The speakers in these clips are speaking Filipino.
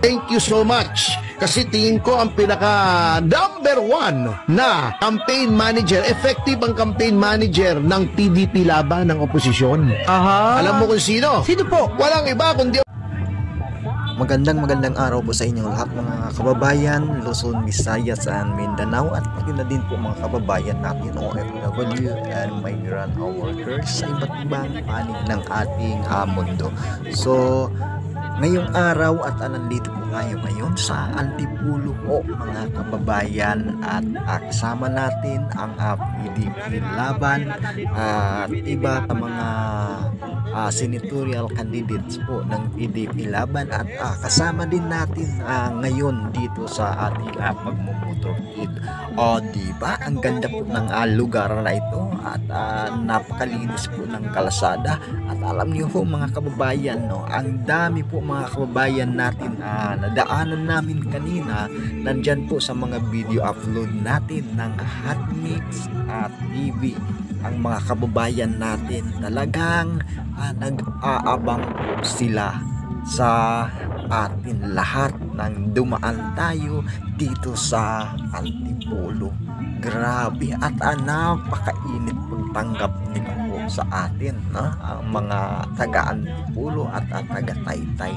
Thank you so much. Kasi tingin ko ang pinaka number 1 na campaign manager, effective ang campaign manager ng PDP laban ng oposisyon. Aha. Alam mo kung sino? Sino po? Walang iba kundi Magandang araw po sa inyong lahat mga kababayan, Luzon, Visayas, and Mindanao, at pati na din po mga kababayan natin OFW and migrant workers sa iba't ibang panig ng ating mundo. So ngayong araw at nandito po tayo ngayon sa Antipulo po mga kababayan, at kasama natin ang PDP laban at iba pa mga senatorial candidates po ng PDP laban, at kasama din natin ngayon dito sa ating pagmumotorkid. Diba? Ang ganda po ng lugar na ito, at napakalinis po ng kalsada, at alam niyo po mga kababayan, no, ang dami po mga kababayan natin nadaanan namin kanina, nandyan po sa mga video upload natin ng Hot Mix TV. Ang mga kababayan natin talagang nag-aabang po sila sa atin lahat nang dumaan tayo dito sa Antipulo. Grabe, at napakainit pong tanggap nila po sa atin, no? Ang mga taga-Antipulo at taga-Taytay.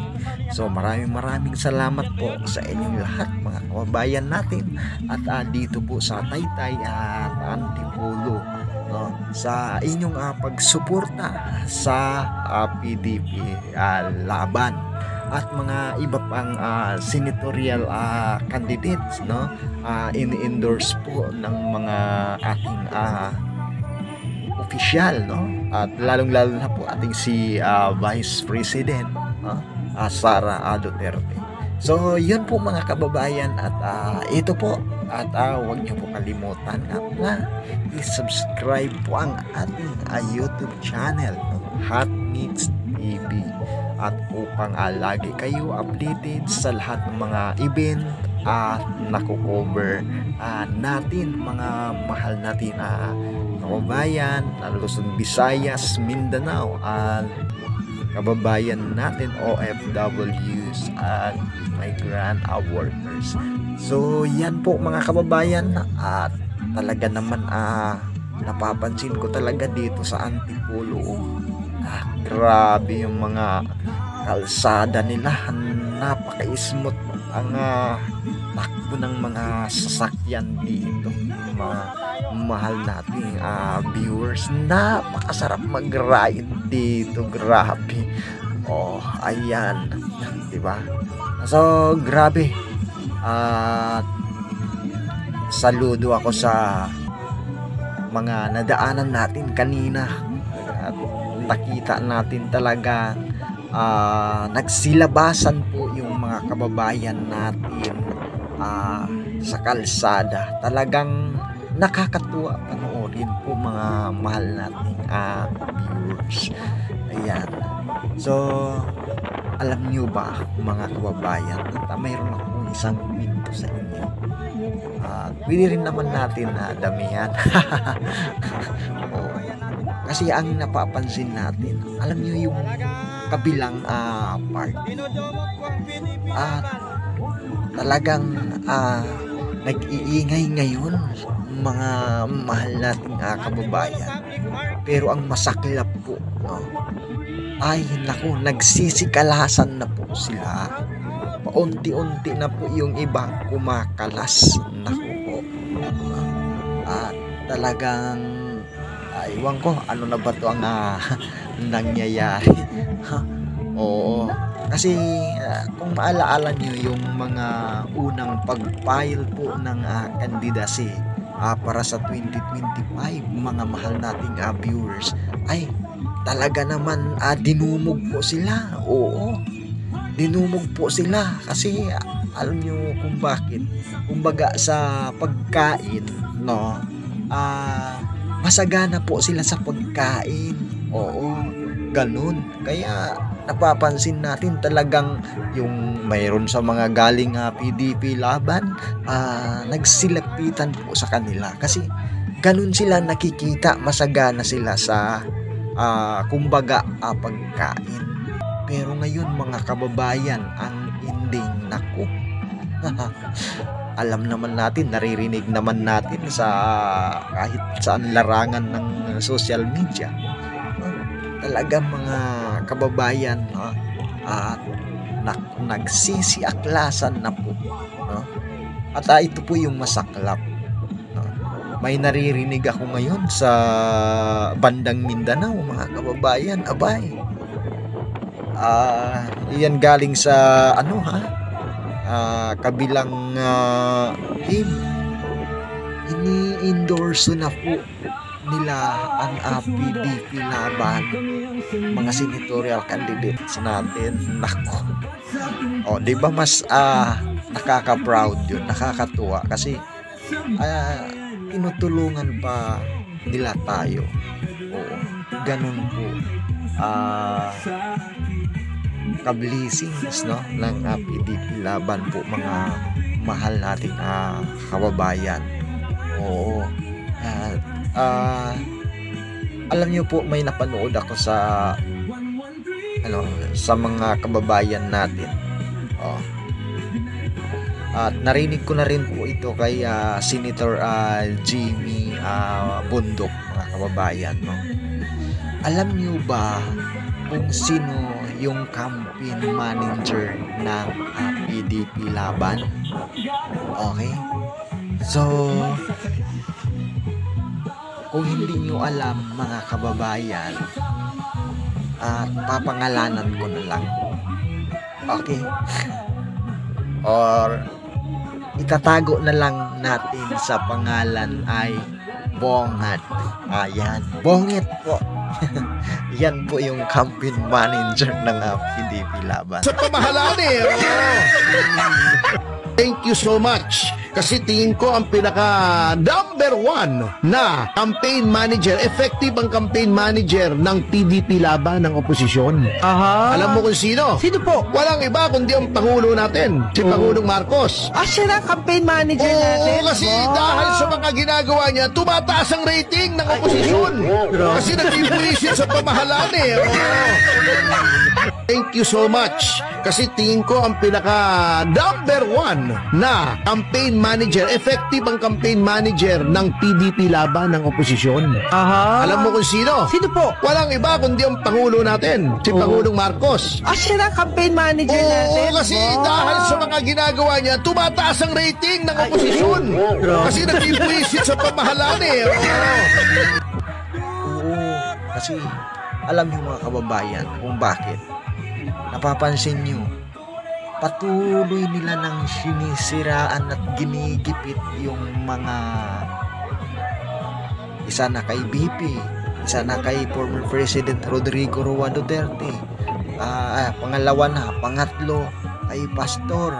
So maraming salamat po sa inyong lahat mga kababayan natin, at dito po sa Taytay at Antipulo, no, sa inyong pagsuporta sa PDP laban at mga iba pang senatorial candidates, no, in-endorse po ng mga ating official, no, at lalong-lalo na po ating si Vice President, Sara Duterte. So yun po mga kababayan, at ito po, at huwag niyo po kalimutan na i-subscribe po ang ating YouTube channel, no, Hot Mix TV, at upang lagi kayo updated sa lahat ng mga event nakukover natin, mga mahal natin kababayan na Luzon, Visayas, Mindanao, at kababayan natin OFWs at migrant workers. So yan po mga kababayan, at talaga naman napapansin ko talaga dito sa Antipulo, grabe yung mga kalsada nila, napaka-smooth ang takbo ng mga sasakyan dito. Mga mahal nating viewers, napakasarap mag-ride dito, grabe. Ayan, diba? So grabe, saludo ako sa mga nadaanan natin kanina, at nakita natin talaga nagsilabasan po yung mga kababayan natin sa kalsada. Talagang nakakatuwa panoorin po mga mahal nating viewers. Ayan. So alam nyo ba mga kababayan, at mayroon akong isang kwento sa inyo. Pwede rin naman natin damihan. Kasi ang napapansin natin, alam nyo yung kabilang part, talagang nag-iingay ngayon mga mahal nating kababayan, pero ang masaklap po, no, ay naku, nagsisikalasan na po sila. Paunti-unti na po yung iba kumakalas. Naku po, at talagang iwan ko ano na ba to ang nangyayari. Oo, kasi kung maalaala nyo yung mga unang pag-file po ng candidacy para sa 2025, mga mahal nating viewers, ay talaga naman dinumog po sila. Oo, dinumog po sila kasi alam nyo kung bakit. Kumbaga sa pagkain, no, masagana po sila sa pagkain. Oo, ganun. Kaya napapansin natin talagang yung mayroon sa mga galing PDP laban, nagsilapitan po sa kanila kasi ganun sila nakikita, masagana sila sa kumbaga pagkain. Pero ngayon mga kababayan, ang ending, naku Naku. Alam naman natin, naririnig naman natin sa kahit saan larangan ng social media. Talagang mga kababayan, at nagsisiaklasan na po. At ito po yung masaklap. May naririnig ako ngayon sa bandang Mindanao, mga kababayan. Abay, yan galing sa kabilang team. Ini-endorse na po nila ang PDP Laban, mga senatorial candidates natin. Nako. Di ba mas nakaka-proud yun, nakakatuwa kasi tinutulungan pa nila tayo. Oo, ganun po. Ka-blessings, no, ng PDP Laban po, mga mahal nating kababayan. Oo. Alam niyo po, may napanood ako sa sa mga kababayan natin. At narinig ko na rin po ito kay Senator Jimmy Bundok, mga kababayan, no? Alam niyo ba kung sino yung campaign manager ng PDP Laban? Okay? So, kung hindi nyo alam, mga kababayan, papangalanan ko na lang. Okay? Or itatago na lang natin sa pangalan ay Bongat. Ayan, Bongit po. Yan po yung campaign manager ng PDP Laban. Sa pamahalaan Thank you so much. Kasi tingin ko ang pinaka number 1 na campaign manager, effective ang campaign manager ng PDP Laban ng oposisyon. Alam mo kung sino? Sino po? Walang iba kundi ang Pangulo natin, si Pangulong Marcos. Siya na campaign manager natin? Kasi dahil sa mga ginagawa niya, tumataas ang rating ng oposisyon. Kasi nag-impuisin sa pamahalaan Thank you so much. Kasi tingin ko ang pinaka number 1 na campaign manager, effective ang campaign manager ng PDP Laban ng oposisyon. Alam mo kung sino? Sino po? Walang iba kundi ang Pangulo natin, si Pangulong Marcos. Siya na campaign manager natin? Kasi dahil sa mga ginagawa niya, tumataas ang rating ng oposisyon. Kasi nag-impuisin sa pamahalaan Kasi alam niyo, mga kababayan, kung bakit. Napapansin niyo, patuloy nila nang sinisiraan at ginigipit yung mga isa na kay BP, isa na kay former President Rodrigo Roa Duterte, pangalawa na, pangatlo kay Pastor,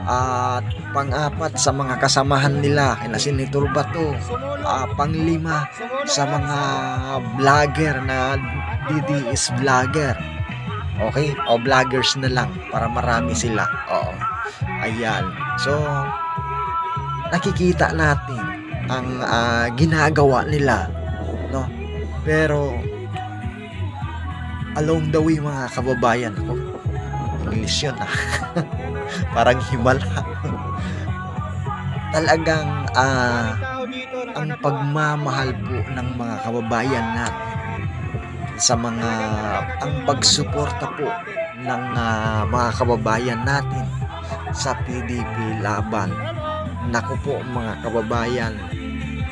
at pang-apat sa mga kasamahan nila kina Senator Bato, panglima sa mga vlogger na DDS vlogger. Okay? O vloggers na lang para marami sila. Oo. Ayan. So, nakikita natin ang ginagawa nila, no? Pero along the way, mga kababayan, ako, English yun parang himala. Talagang ang pagmamahal po ng mga kababayan natin sa mga ang pagsuporta po ng mga kababayan natin sa PDP Laban. Naku po, mga kababayan,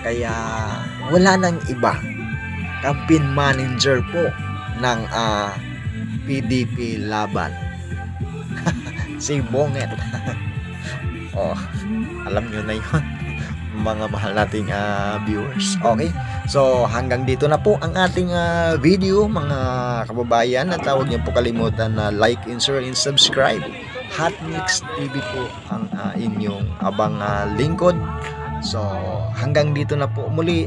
kaya wala nang iba, campaign manager po ng PDP Laban si Bonget. Alam nyo na yun, mga mahal nating viewers. Okay, so hanggang dito na po ang ating video, mga kababayan, at huwag niyo po kalimutan na like and share and subscribe. Hot Mix TV po ang inyong abang lingkod. So hanggang dito na po muli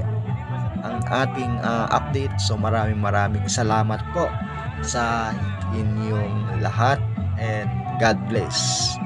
ang ating update. So maraming salamat po sa inyong lahat, and God bless.